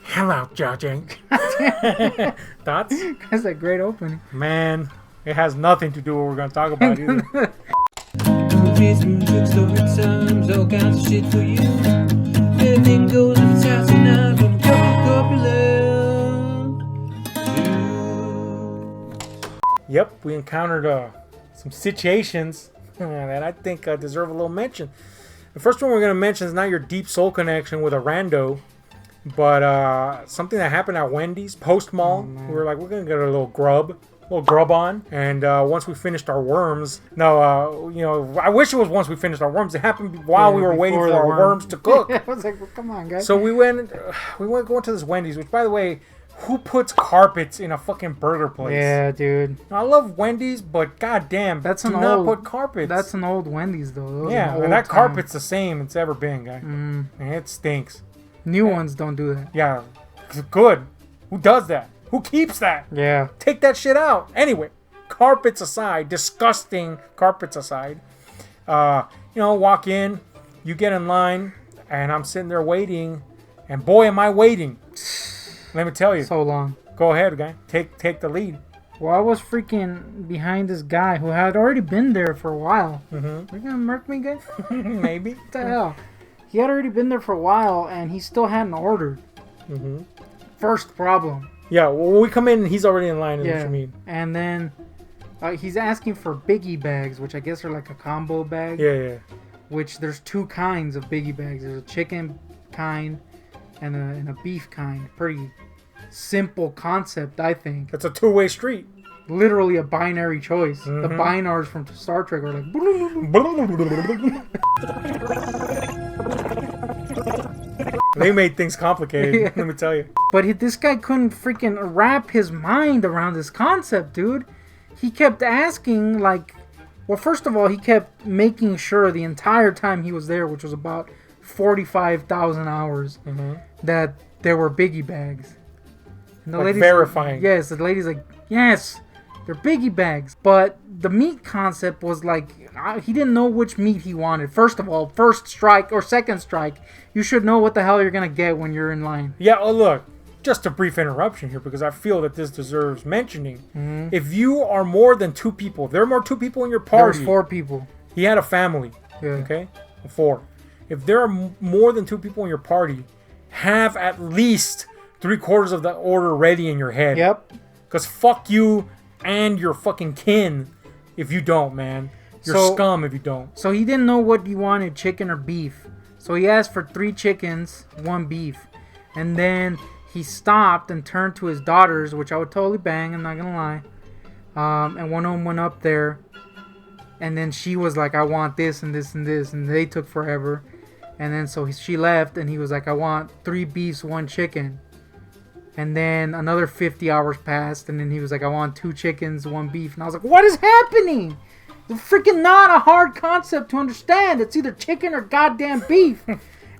Hello, judging. Thoughts? That's a great opening. Man, it has nothing to do with what we're going to talk about either. Movies, music, story times, all kinds of shit for you. Everything goes in the house and I'm gonna Yep, we encountered some situations that I think deserve a little mention. The first one we're going to mention is not your deep soul connection with a rando, but something that happened at Wendy's post-mall. We were like, we're going to get a little grub on. And once we finished our worms, I wish it was once we finished our worms. It happened while we were waiting for our worms to cook. I was like, well, come on, guys. So we went going to this Wendy's, which, by the way, who puts carpets in a fucking burger place? Yeah, dude. I love Wendy's, but goddamn, do not put carpets. That's an old Wendy's, though. Yeah, and that carpet's the same it's ever been, guy. And it stinks. New ones don't do that. Yeah, it's good. Who does that? Who keeps that? Yeah. Take that shit out. Anyway, carpets aside, disgusting carpets aside, walk in, you get in line, and I'm sitting there waiting, and boy, am I waiting. Let me tell you. So long. Go ahead, guy. Take the lead. Well, I was freaking behind this guy who had already been there for a while. Mm-hmm. You're gonna murk me, guy? Maybe. What the hell? He had already been there for a while, and he still hadn't ordered. Mm-hmm. First problem. Yeah, well, when we come in, he's already in line. Is what you mean. And then he's asking for biggie bags, which I guess are like a combo bag. Yeah. Which there's two kinds of biggie bags. There's a chicken kind and a beef kind. Pretty simple concept, I think. It's a two-way street. Literally a binary choice. The binars from Star Trek are like... They made things complicated, let me tell you. But this guy couldn't freaking wrap his mind around this concept, dude. He kept asking, like... Well, first of all, he kept making sure the entire time he was there, which was about 45,000 hours, that there were biggie bags. And the like lady's verifying. Like, yes, the lady's like, yes, they're biggie bags. But the meat concept was like, he didn't know which meat he wanted. First of all, first strike or second strike, you should know what the hell you're going to get when you're in line. Yeah, look, just a brief interruption here because I feel that this deserves mentioning. If you are more than two people, there are more two people in your party. There was 4 people. He had a family. Yeah. Okay? 4. If there are more than 2 people in your party, have at least 3/4 of the order ready in your head. Yep. Because fuck you and your fucking kin if you don't, man. You're scum if you don't. So he didn't know what he wanted, chicken or beef. So he asked for 3 chickens, 1 beef. And then he stopped and turned to his daughters, which I would totally bang, I'm not going to lie. And one of them went up there. And then she was like, I want this and this and this. And they took forever. And then so she left and he was like, I want 3 beefs, 1 chicken. And then another 50 hours passed, and then he was like, I want 2 chickens, 1 beef. And I was like, what is happening? It's freaking not a hard concept to understand. It's either chicken or goddamn beef.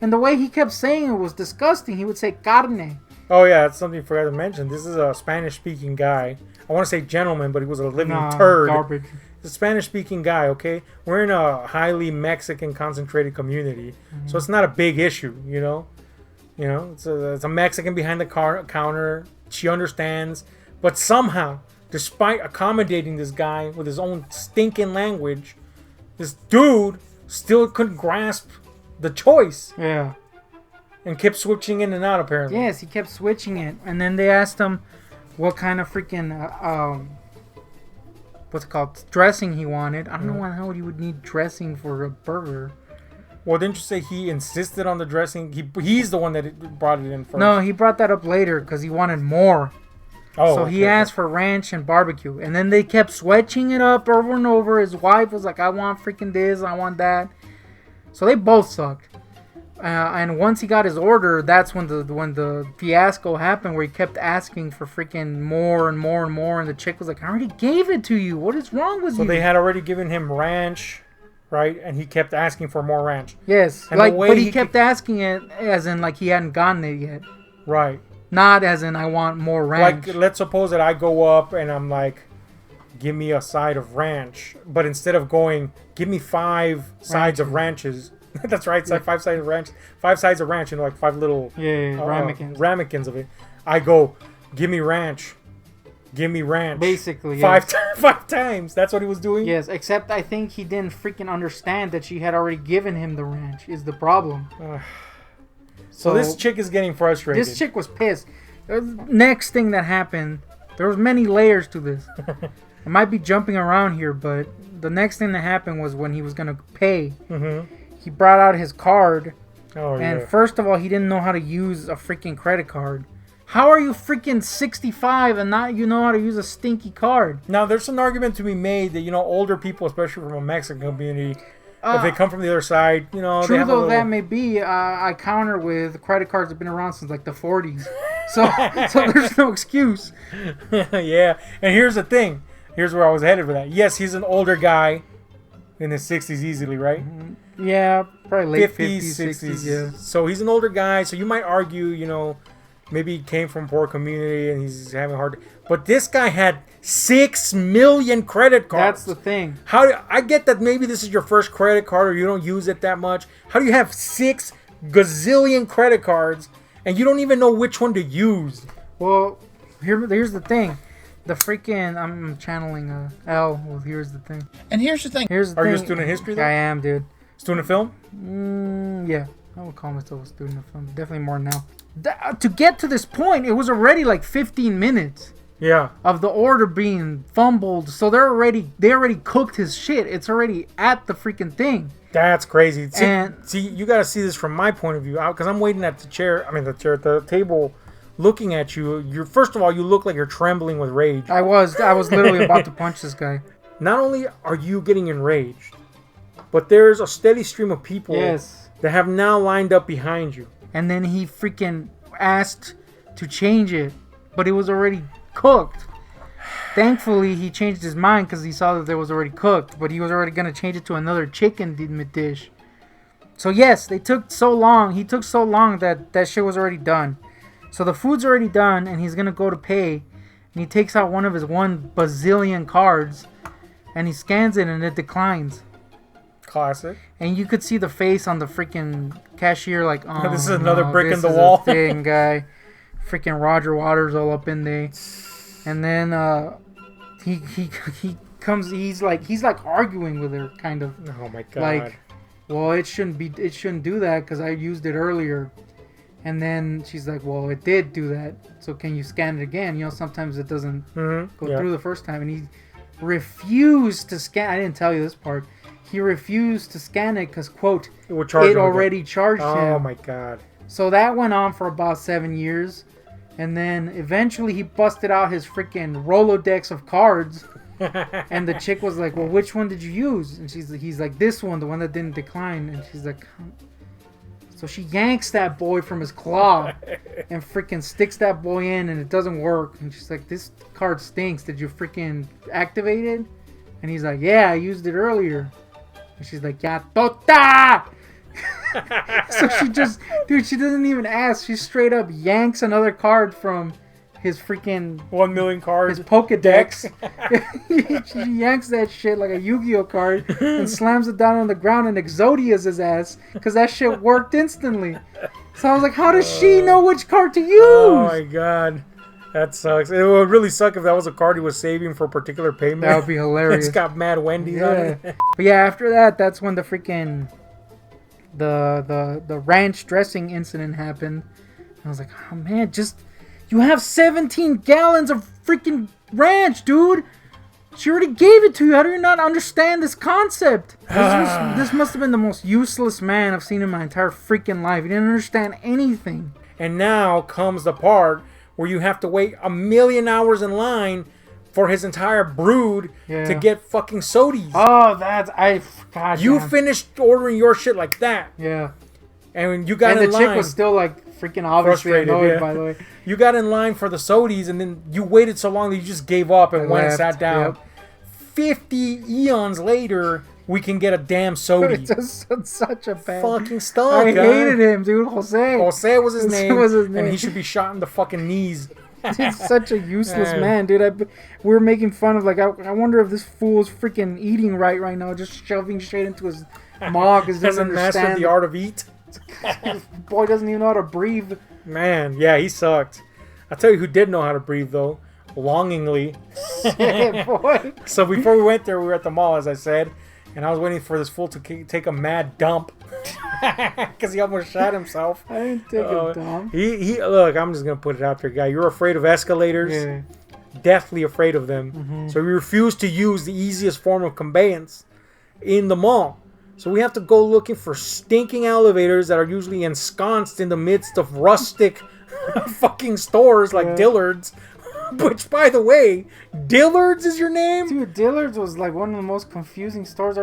And the way he kept saying it was disgusting. He would say carne. Oh, yeah, that's something I forgot to mention. This is a Spanish-speaking guy. I want to say gentleman, but he was a living turd. Garbage. It's a Spanish-speaking guy, okay? We're in a highly Mexican concentrated community, so it's not a big issue, you know? It's a Mexican behind the counter. She understands. But somehow, despite accommodating this guy with his own stinking language, this dude still couldn't grasp the choice. Yeah. And kept switching in and out, apparently. Yes, he kept switching it. And then they asked him what kind of freaking, what's it called, dressing he wanted. I don't know why the hell you would need dressing for a burger. Well, didn't you say he insisted on the dressing? He's the one that brought it in first. No, he brought that up later because he wanted more. Oh, so he asked for ranch and barbecue. And then they kept switching it up over and over. His wife was like, I want freaking this, I want that. So they both sucked. And once he got his order, that's when the fiasco happened where he kept asking for freaking more and more and more. And the chick was like, I already gave it to you. What is wrong with you? So they had already given him ranch, right? And he kept asking for more ranch. Yes. And but he kept asking it as in like he hadn't gotten it yet. Right. Not as in I want more ranch. Like, let's suppose that I go up and I'm like, give me a side of ranch. But instead of going, give me 5 sides of ranches, That's right. It's like five sides of ranch. 5 sides of ranch, like 5 little ramekins of it. I go, give me ranch. Give me ranch. Basically, five times. That's what he was doing? Yes, except I think he didn't freaking understand that she had already given him the ranch, is the problem. So this chick is getting frustrated. This chick was pissed. Next thing that happened, there was many layers to this. I might be jumping around here, but the next thing that happened was when he was going to pay, he brought out his card. And first of all, he didn't know how to use a freaking credit card. How are you freaking 65 and not you know how to use a stinky card? Now, there's an argument to be made that, older people, especially from a Mexican community, if they come from the other side, True though that may be, I counter with credit cards have been around since like the 40s. So there's no excuse. Yeah, and here's the thing. Here's where I was headed with that. Yes, he's an older guy in his 60s easily, right? Yeah, probably late 50s, 60s, yeah. So he's an older guy, so you might argue, maybe he came from a poor community and he's having a hard... But this guy had 6 million credit cards. That's the thing. I get that maybe this is your first credit card or you don't use it that much. How do you have 6 gazillion credit cards and you don't even know which one to use? Well, here's the thing. The freaking... I'm channeling L with here's the thing. And here's the thing. Are you a student of history, though? I am, dude. Student of film? Yeah. I would call myself a student of film. Definitely more now. To get to this point, it was already like 15 minutes. Yeah. Of the order being fumbled. So they already cooked his shit. It's already at the freaking thing. That's crazy. See, you got to see this from my point of view. Because I'm waiting at the table, looking at you. First of all, you look like you're trembling with rage. I was literally about to punch this guy. Not only are you getting enraged, but there's a steady stream of people that have now lined up behind you. And then he freaking asked to change it, but it was already cooked. Thankfully, he changed his mind because he saw that it was already cooked, but he was already going to change it to another chicken dish. So yes, he took so long that shit was already done. So the food's already done, and he's going to go to pay, and he takes out one of his 1 bazillion cards, and he scans it, and it declines. Classic. And you could see the face on the freaking cashier, like, oh, this is another brick in the this wall. is a thing, guy. Freaking Roger Waters all up in there. And then he comes. He's like arguing with her, kind of. Oh my god. Like, well, it shouldn't do that because I used it earlier. And then she's like, well, it did do that. So can you scan it again? Sometimes it doesn't go through the first time. And he refused to scan. I didn't tell you this part. He refused to scan it because, quote, it already charged him. Oh, my God. So that went on for about 7 years. And then eventually he busted out his freaking Rolodex of cards. And the chick was like, well, which one did you use? And he's like, this one, the one that didn't decline. And she's like... So she yanks that boy from his claw and freaking sticks that boy in, and it doesn't work. And she's like, this card stinks. Did you freaking activate it? And he's like, yeah, I used it earlier. And she's like, ya tota! So she doesn't even ask. She straight up yanks another card from his freaking 1 million cards, his Pokedex. She yanks that shit like a Yu-Gi-Oh card and slams it down on the ground and Exodias his ass because that shit worked instantly. So I was like, how does she know which card to use? Oh my god, that sucks. It would really suck if that was a card he was saving for a particular payment. That would be hilarious. It's got mad Wendy's on it. But yeah, after that, that's when the freaking the ranch dressing incident happened. I was like, oh man, you have 17 gallons of freaking ranch, dude. She already gave it to you. How do you not understand this concept? This must have been the most useless man I've seen in my entire freaking life. He didn't understand anything. And now comes the part where you have to wait 1 million hours in line for his entire brood to get fucking sodies. Oh, God. You finished ordering your shit like that. Yeah. And you got in line. And the chick was still like freaking obviously annoyed, by the way. You got in line for the sodies, and then you waited so long that you just gave up and went and sat down. Yep. 50 eons later, we can get a damn sodi. It's such a bad... Fucking stuff, I hated him, dude. Jose was his name. And he should be shot in the fucking knees. He's such a useless man, dude. We were making fun of, like, I wonder if this fool's freaking eating right now, just shoving straight into his Mog doesn't Doesn't master understand. the art of eat. Boy doesn't even know how to breathe. Man, yeah, he sucked. I'll tell you who did know how to breathe, though. Longingly. Yeah, boy. So before we went there, we were at the mall, as I said. And I was waiting for this fool to take a mad dump. Because he almost shot himself. I didn't take a dump. He look, I'm just going to put it out there, guy. You're afraid of escalators. Yeah. Deathly afraid of them. So we refuse to use the easiest form of conveyance in the mall. So we have to go looking for stinking elevators that are usually ensconced in the midst of rustic fucking stores like Dillard's. Which, by the way, Dillard's is your name? Dude, Dillard's was like one of the most confusing stores.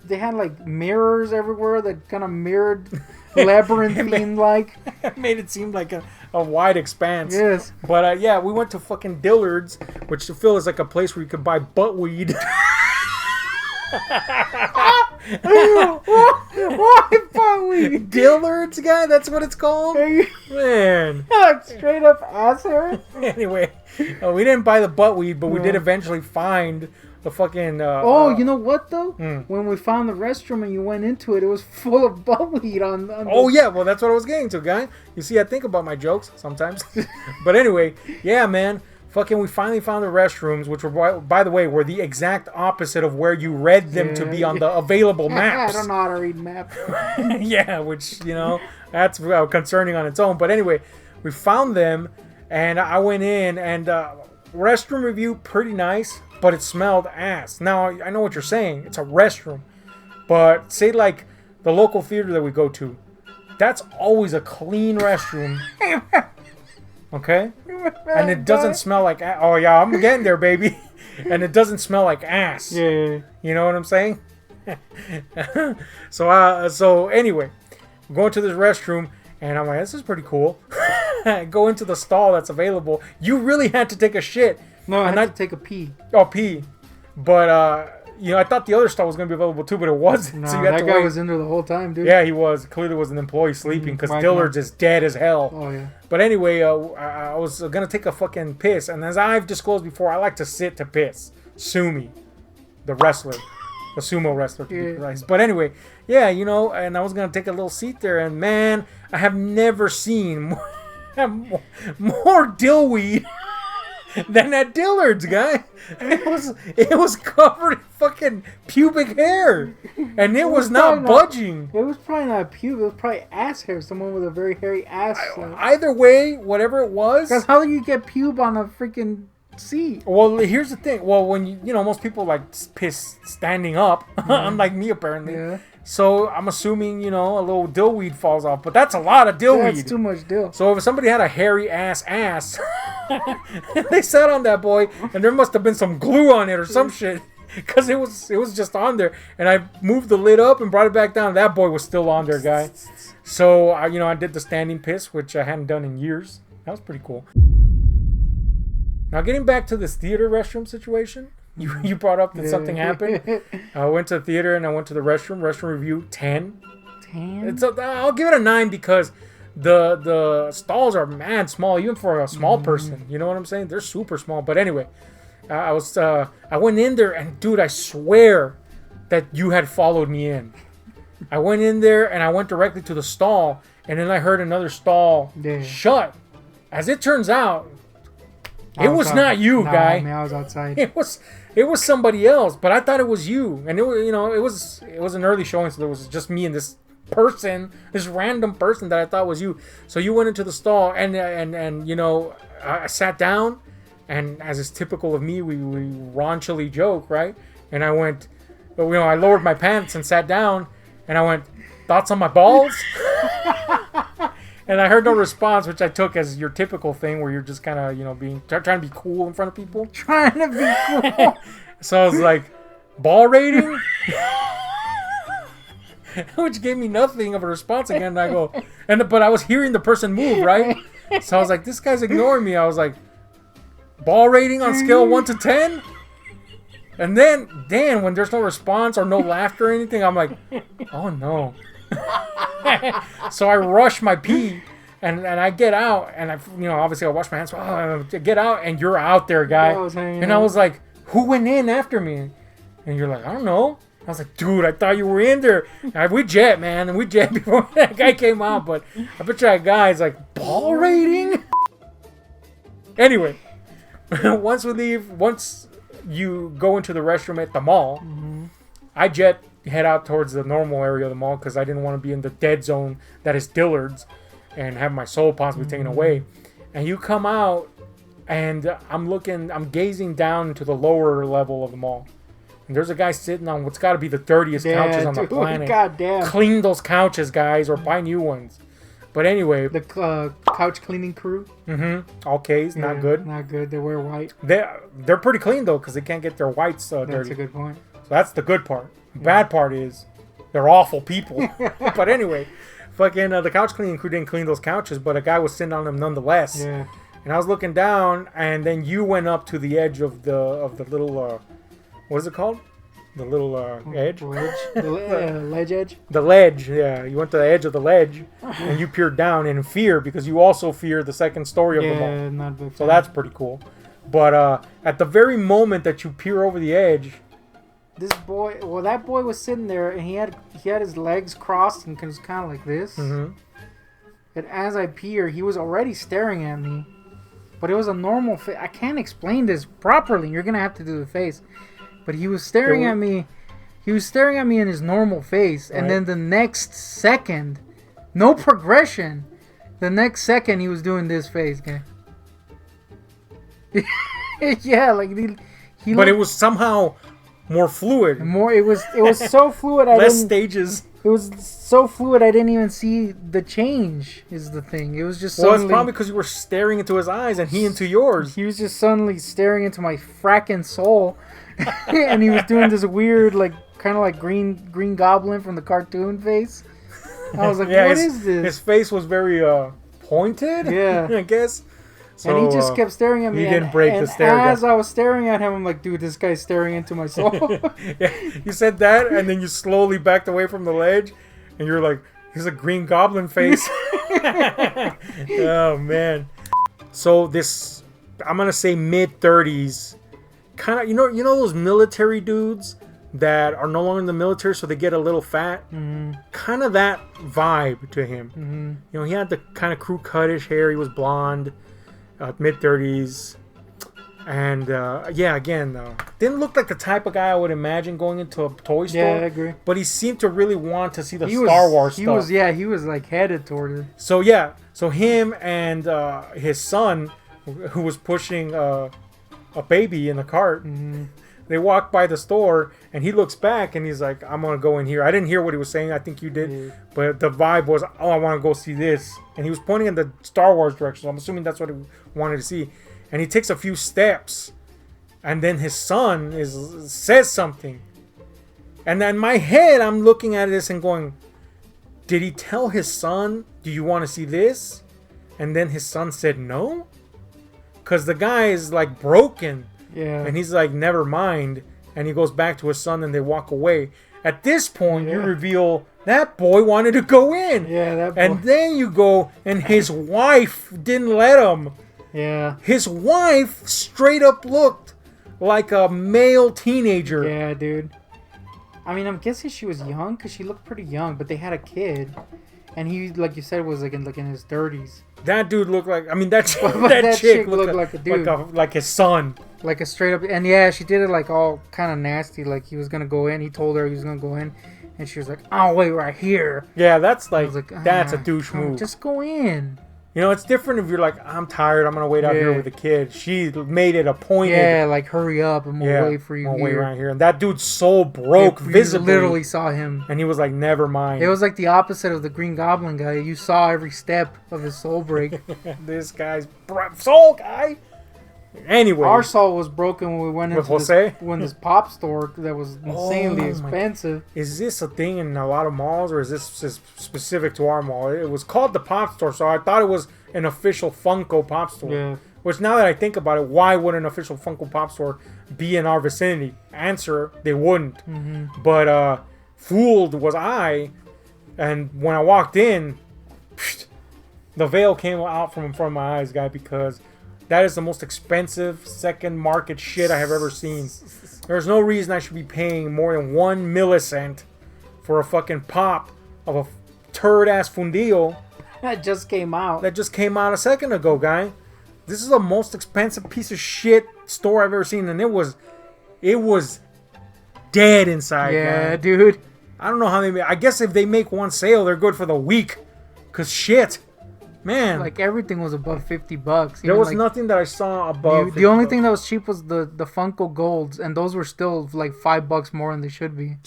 They had like mirrors everywhere that kind of mirrored labyrinthine like. Made it seem like a wide expanse. Yes. But yeah, we went to fucking Dillard's, which to Phil is like a place where you could buy butt weed. Why butt weed? Dillard's, guy? That's what it's called? Man. Like straight up ass hair? Anyway, we didn't buy the butt weed, but we did eventually find the fucking... you know what, though? When we found the restroom and you went into it, it was full of butt weed on Oh, yeah. Well, that's what I was getting to, guy. You see, I think about my jokes sometimes. But anyway, yeah, man. Fucking, we finally found the restrooms, which were, by the way, were the exact opposite of where you read them to be on the available maps. I don't know how to read maps. Yeah, which, that's concerning on its own. But anyway, we found them, and I went in, and restroom review, pretty nice, but it smelled ass. Now, I know what you're saying. It's a restroom. But say, like, the local theater that we go to, that's always a clean restroom. Okay? And it doesn't smell like ass. Oh, yeah, I'm getting there, baby. And it doesn't smell like ass. Yeah. You know what I'm saying? So anyway, I'm going to this restroom, and I'm like, this is pretty cool. I go into the stall that's available. You really had to take a shit. No, I And had to take a pee. Oh, pee. But, I thought the other stall was going to be available too, but it wasn't. No, So you had that to guy wait. was in there the whole time, dude. Yeah, he was. Clearly was an employee sleeping because Mike, Dillard's is dead as hell. Oh, yeah. But anyway, I was going to take a fucking piss. And as I've disclosed before, I like to sit to piss. Sue me. The wrestler. The sumo wrestler, to be precise. But anyway, yeah, and I was going to take a little seat there. And man, I have never seen more dillweed than that Dillard's, guy. It was covered in fucking pubic hair. And it was not budging. It was probably not pube. It was probably ass hair. Someone with a very hairy ass. Either way, whatever it was. Because how do you get pube on a freaking seat? Well, here's the thing. Well, when most people like piss standing up, unlike me apparently. Yeah. So I'm assuming a little dillweed falls off, but that's a lot of dillweed. That's too much dill. So if somebody had a hairy ass, they sat on that boy, and there must have been some glue on it or some shit, because it was just on there. And I moved the lid up and brought it back down. That boy was still on there, guy. So I did the standing piss, which I hadn't done in years. That was pretty cool. Now, getting back to this theater restroom situation, you brought up that something happened. I went to the theater and I went to the restroom. Restroom review 10. 10? I'll give it a 9 because the stalls are mad small, even for a small person. You know what I'm saying? They're super small. But anyway, I went in there and dude, I swear that you had followed me in. I went in there and I went directly to the stall, and then I heard another stall shut. As it turns out, it was not you, guy. I mean, I was outside. It was somebody else, but I thought it was you. And it was an early showing, so there was just me and this random person that I thought was you. So you went into the stall, and I sat down, and as is typical of me, we raunchily joke, right? And I went, I lowered my pants and sat down, and I went, thoughts on my balls? And I heard no response, which I took as your typical thing, where you're just kind of, trying to be cool in front of people. Trying to be cool. So I was like, ball rating? Which gave me nothing of a response again. And I go, but I was hearing the person move, right? So I was like, this guy's ignoring me. I was like, ball rating on scale of 1 to 10? And then when there's no response or no laughter or anything, I'm like, oh no. So I rush my pee, and I get out, and obviously I wash my hands. I get out, and you're out there, guy. And I was like, who went in after me? And you're like, I don't know. I was like, dude, I thought you were in there. We jet, man. And we jet before that guy came out. But I bet you that guy's like, ball rating? Anyway, once you go into the restroom at the mall, I head out towards the normal area of the mall because I didn't want to be in the dead zone that is Dillard's and have my soul possibly taken away. And you come out, and I'm gazing down to the lower level of the mall. And there's a guy sitting on what's got to be the dirtiest couches on the planet. Goddamn. Clean those couches, guys, or buy new ones. But anyway. The couch cleaning crew. All K's, not good. Not good. They wear white. They're pretty clean, though, because they can't get their whites dirty. That's a good point. So that's the good part. Bad part is they're awful people. But anyway, fucking the couch cleaning crew didn't clean those couches, but a guy was sitting on them nonetheless. Yeah. And I was looking down, and then you went up to the edge of the little what is it called? The little edge? Ledge? The ledge edge? The ledge, yeah. You went to the edge of the ledge, and you peered down in fear, because you also fear the second story of the mall. Yeah, not big. So that's pretty cool. But at the very moment that you peer over the edge... that boy was sitting there, and he had his legs crossed, and was kind of like this. And as I peered, he was already staring at me. But it was a normal face. I can't explain this properly. You're going to have to do the face. But he was staring at me. He was staring at me in his normal face. Right. And then the next second, no progression. The next second, he was doing this face, okay? Yeah, like he but it was somehow more fluid. It was so fluid. Less stages. It was so fluid I didn't even see the change, is the thing. It was just suddenly... Well, it's probably because you were staring into his eyes and he into yours. He was just suddenly staring into my fracking soul. And he was doing this weird, like, kind of like Green Goblin from the cartoon face. I was like, what is this? His face was very pointed, yeah, I guess. So, and he just kept staring at me. He didn't break the stare. As I was staring at him, I'm like, dude, this guy's staring into my soul. Yeah, you said that, and then you slowly backed away from the ledge, and you're like, he's a Green Goblin face. Oh, man. So this, I'm going to say mid-30s, kind of, you know those military dudes that are no longer in the military, so they get a little fat? Kind of that vibe to him. You know, he had the kind of crew cutish hair. He was blonde. Mid-30s, and didn't look like the type of guy I would imagine going into a toy store. Yeah, I agree. But he seemed to really want to see the Star Wars stuff. He was like headed toward it. So him and his son, who was pushing a baby in a cart, they walk by the store, and he looks back, and he's like, I'm going to go in here. I didn't hear what he was saying. I think you did. But the vibe was, oh, I want to go see this. And he was pointing in the Star Wars direction. So I'm assuming that's what he wanted to see. And he takes a few steps, and then his son says something. And in my head, I'm looking at this and going, did he tell his son, do you want to see this? And then his son said no? Because the guy is like broken. Yeah. And he's like, never mind. And he goes back to his son, and they walk away. At this point, you reveal that boy wanted to go in. Yeah, that boy. And then you go, and his wife didn't let him. Yeah. His wife straight up looked like a male teenager. Yeah, dude. I mean, I'm guessing she was young, because she looked pretty young, but they had a kid. And he, like you said, was like in his 30s. That dude looked like, I mean, that chick looked like a dude. Like his son. Like a straight up, and yeah, she did it like all kind of nasty, like he was going to go in. He told her he was going to go in, and she was like, I'll wait right here. Yeah, that's like that's a douche move. Just go in. You know, it's different if you're like, I'm tired, I'm going to wait out here with the kid. She made it a point. Yeah, like, hurry up, I'm going to wait for you here. Wait right here. And that dude's soul broke visibly. You literally saw him. And he was like, never mind. It was like the opposite of the Green Goblin guy. You saw every step of his soul break. This guy's soul guy. Anyway. Our soul was broken when we went into this pop store that was insanely expensive. Is this a thing in a lot of malls, or is this just specific to our mall? It was called the Pop Store, so I thought it was an official Funko Pop Store. Yeah. Which, now that I think about it, why would an official Funko Pop Store be in our vicinity? Answer, they wouldn't. But fooled was I, and when I walked in, the veil came out from my eyes, guy, because That is the most expensive second market shit I have ever seen. There's no reason I should be paying more than 1 millicent for a fucking pop of a turd-ass fundillo That just came out. that just came out a second ago, guy. This is the most expensive piece of shit store I've ever seen, and it was dead inside, Yeah, man. dude. I don't know how I guess if they make one sale, they're good for the week. Cause shit, man, Like everything was above $50. there was nothing that I saw above. The only $50. thing that was cheap was the Funko Golds, and those were still like $5 more than they should be.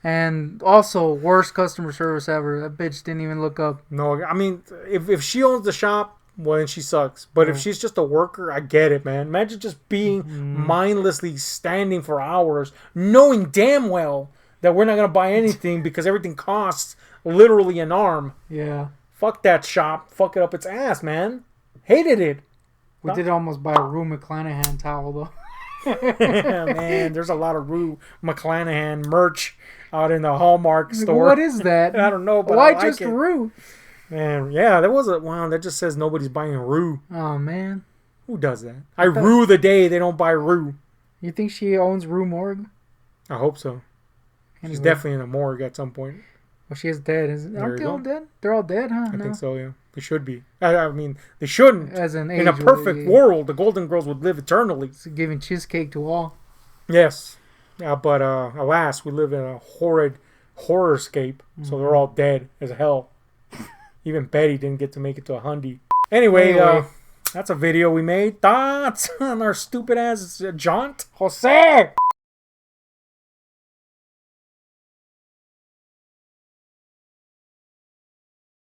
And also, worst customer service ever. That bitch didn't even look up. No, I mean, if she owns the shop, well, then she sucks. But if she's just a worker, I get it, man. Imagine just being mindlessly standing for hours, knowing damn well that we're not gonna buy anything because everything costs literally an arm. Yeah. Fuck that shop. Fuck it up its ass, man. Hated it. We did almost buy a Rue McClanahan towel, though. Man, there's a lot of Rue McClanahan merch out in the Hallmark store. What is that? I don't know, but Why I like just it. Rue? Man, yeah, there was a wow. That just says nobody's buying Rue. Oh, man. Who does that? I rue the day they don't buy Rue. You think she owns Rue Morgue? I hope so. She's Anyway. definitely in a morgue at some point. Well, she is dead. Aren't they all dead? They're all dead, huh? I think so, yeah. They should be. I mean, they shouldn't. As an In a age, perfect world, the Golden Girls would live eternally. It's giving cheesecake to all. Yes. But alas, we live in a horrid horrorscape, so they're all dead as hell. Even Betty didn't get to make it to a hundy. Anyway. That's a video we made. Thoughts on our stupid ass jaunt? Jose!